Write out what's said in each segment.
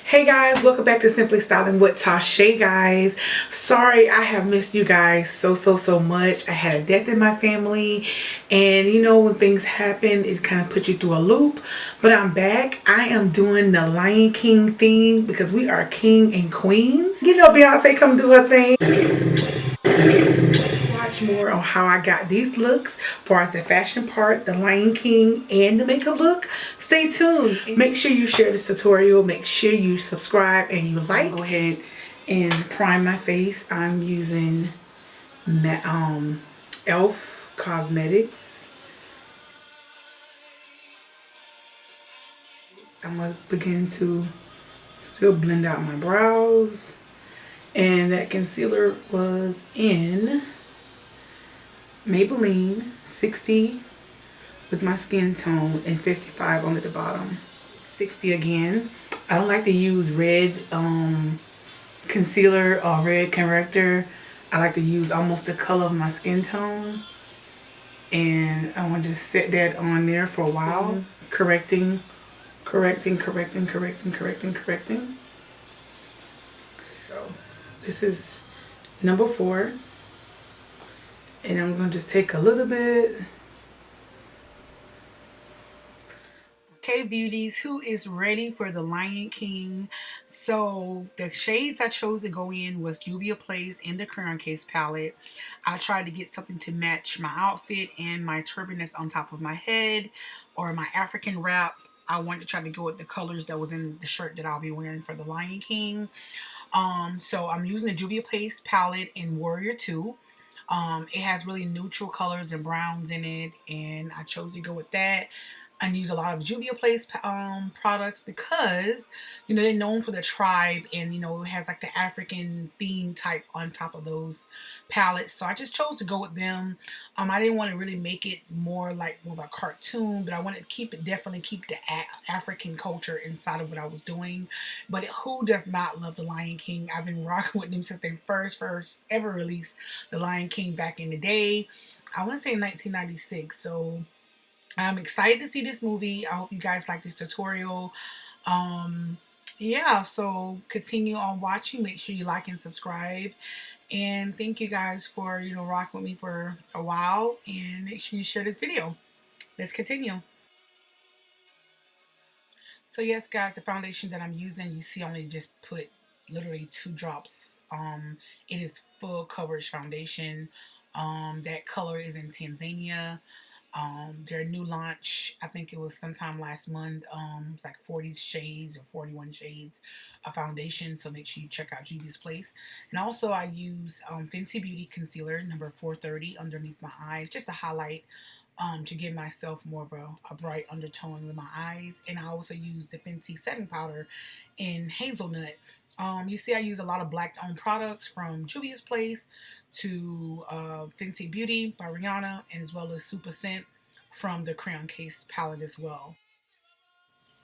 Hey guys, welcome back to Simply Styling with Tasha. Guys, sorry I have missed you guys so much. I had a death in my family, and you know when things happen it kind of puts you through a loop, but I'm back. I am doing the Lion King thing because we are king and queens. You know, Beyonce come do her thing. Watch more on how I got these looks for the fashion part, the Lion King, and the makeup look. Stay tuned. Make sure you share this tutorial. Make sure you subscribe and you like. Go ahead and prime my face. I'm using Elf Cosmetics. I'm going to begin to still blend out my brows. And that concealer was in Maybelline 60 with my skin tone and 55 on the bottom. 60 again. I don't like to use red concealer or red corrector. I like to use almost the color of my skin tone. And I want to just set that on there for a while. Correcting. So this is number 4. And I'm going to just take a little bit. Okay, beauties, who is ready for the Lion King? So the shades I chose to go in was JUVIA Place in the Crayon Case palette. I tried to get something to match my outfit and my turban that's on top of my head, or my African wrap. I wanted to try to go with the colors that was in the shirt that I'll be wearing for the Lion King. So I'm using the JUVIA Place palette in WorriorII. It has really neutral colors and browns in it, and I chose to go with that and use a lot of JUVIA Place products because, you know, they're known for the tribe, and, you know, it has like the African theme type on top of those palettes. So I just chose to go with them. I didn't want to really make it more like more of a cartoon, but I wanted to keep it, definitely keep the African culture inside of what I was doing. But who does not love the Lion King? I've been rocking with them since they first ever released the Lion King back in the day. I want to say 1996. So I'm excited to see this movie. I hope you guys like this tutorial. Yeah, so continue on watching. Make sure you like and subscribe. And thank you guys for, you know, rocking with me for a while. And make sure you share this video. Let's continue. So yes, guys, the foundation that I'm using, you see, I only just put literally 2 drops. It is full coverage foundation. That color is in Tanzania. Their new launch, I think it was sometime last month. It's like 40 shades or 41 shades of foundation. So make sure you check out Juvia's Place. And also I use Fenty Beauty Concealer number 430 underneath my eyes, just to highlight, to give myself more of a bright undertone with my eyes. And I also use the Fenty setting powder in Hazelnut. You see, I use a lot of black-owned products from Juvia's Place to Fenty Beauty by Rihanna, and as well as Super Scent from the Crayon Case palette as well.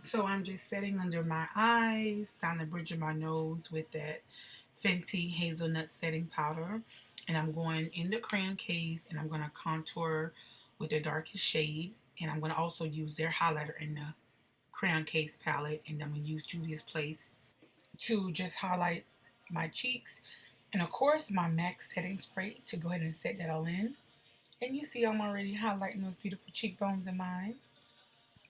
So I'm just setting under my eyes, down the bridge of my nose with that Fenty Hazelnut setting powder. And I'm going in the Crayon Case, and I'm going to contour with the darkest shade. And I'm going to also use their highlighter in the Crayon Case palette. And I'm going to use Juvia's Place to just highlight my cheeks. And of course, my MAC setting spray to go ahead and set that all in. And you see I'm already highlighting those beautiful cheekbones in mine.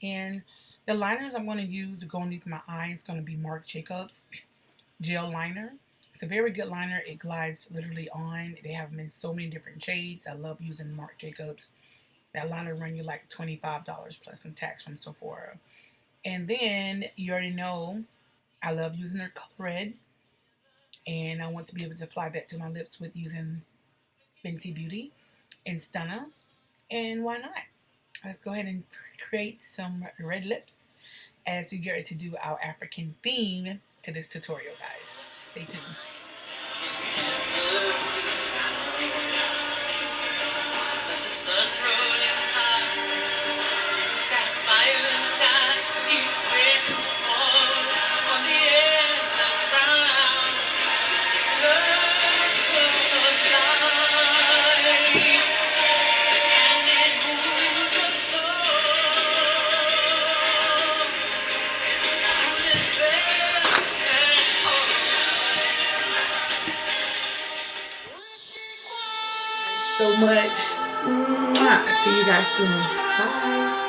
And the liners I'm going to use to go underneath my eye is going to be Marc Jacobs Gel Liner. It's a very good liner. It glides literally on. They have them in so many different shades. I love using Marc Jacobs. That liner run you like $25 plus some tax from Sephora. And then you already know I love using their Color Red. And I want to be able to apply that to my lips with using Fenty Beauty and Stunna. And why not? Let's go ahead and create some red lips as we get ready to do our African theme to this tutorial, guys. Stay tuned. So much. See you guys soon. Bye.